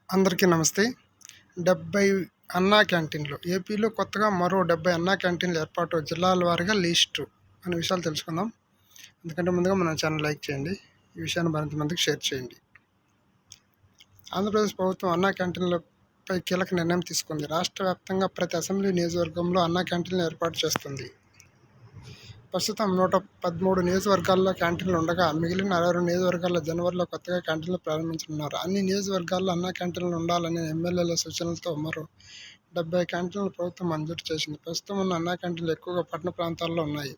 అందరికీ నమస్తే. 70 అన్నా క్యాంటీన్‌లు ఏపీలో కొత్తగా మరో 70 అన్నా క్యాంటీన్‌ల ఏర్పాటు జిల్లాల వారీగా లిస్టు అనే విషయాలు తెలుసుకుందాం. అందుకంటే ముందుగా మన ఛానల్ లైక్ చేయండి. ఈ విషయాన్ని మరింత మందికి షేర్ చేయండి. ఆంధ్రప్రదేశ్ ప్రభుత్వం అన్నా క్యాంటీన్లపై కీలక నిర్ణయం తీసుకుంది. రాష్ట్ర వ్యాప్తంగా ప్రతి అసెంబ్లీ నియోజకవర్గంలో అన్నా క్యాంటీన్లు ఏర్పాటు చేస్తుంది. ప్రస్తుతం 113 నియోజకవర్గాల్లో క్యాంటీన్లు ఉండగా మిగిలిన 62 నియోజకవర్గాల్లో జనవరిలో కొత్తగా క్యాంటీన్లు ప్రారంభించనున్నారు. అన్ని నియోజకవర్గాల్లో అన్నా క్యాంటీన్లు ఉండాలనే ఎమ్మెల్యేల సూచనలతో మరో 70 క్యాంటీన్లు ప్రభుత్వం మంజూరు చేసింది. ప్రస్తుతం ఉన్న అన్నా క్యాంటీన్లు ఎక్కువగా పట్టణ ప్రాంతాల్లో ఉన్నాయి.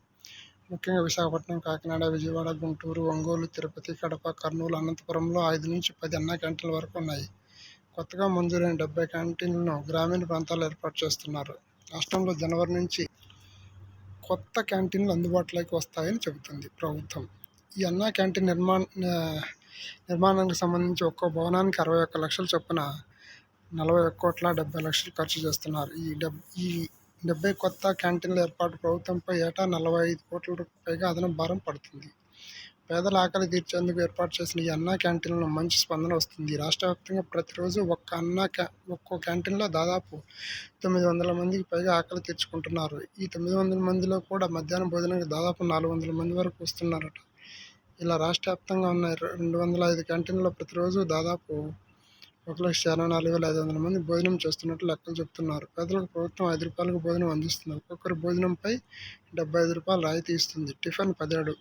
ముఖ్యంగా విశాఖపట్నం, కాకినాడ, విజయవాడ, గుంటూరు, ఒంగోలు, తిరుపతి, కడప, కర్నూలు, అనంతపురంలో 5 నుంచి 10 అన్నా క్యాంటీన్ల వరకు ఉన్నాయి. కొత్తగా మంజూరైన 70 క్యాంటీన్లను గ్రామీణ ప్రాంతాల్లో ఏర్పాటు చేస్తున్నారు. రాష్ట్రంలో జనవరి నుంచి కొత్త క్యాంటీన్లు అందుబాటులోకి వస్తాయని చెబుతుంది ప్రభుత్వం. ఈ అన్నా క్యాంటీన్ నిర్మాణానికి సంబంధించి ఒక్కో భవనానికి 61 లక్షల చొప్పున 41,70,00,000 ఖర్చు చేస్తున్నారు. ఈ 70 కొత్త క్యాంటీన్ల ఏర్పాటు ప్రభుత్వంపై ఏటా 45 కోట్ల పైగా అదనపు భారం పడుతుంది. పేదల ఆకలి తీర్చేందుకు ఏర్పాటు చేసిన ఈ అన్నా క్యాంటీన్లలో మంచి స్పందన వస్తుంది. రాష్ట్ర వ్యాప్తంగా ప్రతిరోజు ఒక్కో క్యాంటీన్లో దాదాపు 900 మందికి పైగా ఆకలి తీర్చుకుంటున్నారు. ఈ 900 మందిలో కూడా మధ్యాహ్నం భోజనానికి దాదాపు 400 మంది వరకు వస్తున్నారట. ఇలా రాష్ట్ర వ్యాప్తంగా ఉన్న 205 క్యాంటీన్లలో ప్రతిరోజు దాదాపు 1,64,500 మంది భోజనం చేస్తున్నట్లు లెక్కలు చెబుతున్నారు. పేదలకు ప్రభుత్వం ₹5 భోజనం అందిస్తుంది. ఒక్కొక్కరి భోజనంపై ₹75 రాయితీ ఇస్తుంది. టిఫిన్ 17,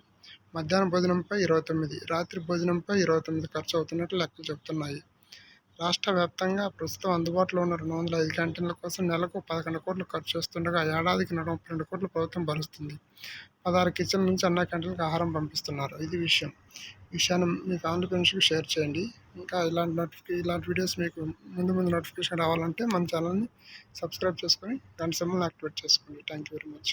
మధ్యాహ్న భోజనంపై 29, రాత్రి భోజనంపై 29 ఖర్చు అవుతున్నట్లు లెక్కలు చెబుతున్నాయి. రాష్ట్ర వ్యాప్తంగా ప్రస్తుతం అందుబాటులో ఉన్న 205 క్యాంటీన్ల కోసం నెలకు 11 కోట్లు ఖర్చు చేస్తుండగా ఏడాదికి 132 కోట్లు ప్రభుత్వం భరుస్తుంది. 16 కిచెన్ల నుంచి అన్నా క్యాంటీన్లకు ఆహారం పంపిస్తున్నారు. ఇది విషయం. ఈ విషయాన్ని మీ ఫ్యామిలీ ఫ్రెండ్స్కి షేర్ చేయండి. ఇంకా ఇలాంటి వీడియోస్ మీకు ముందు నోటిఫికేషన్ రావాలంటే మన ఛానల్ని సబ్స్క్రైబ్ చేసుకొని గంట సింబల్ని యాక్టివేట్ చేసుకోండి. Thank you very much.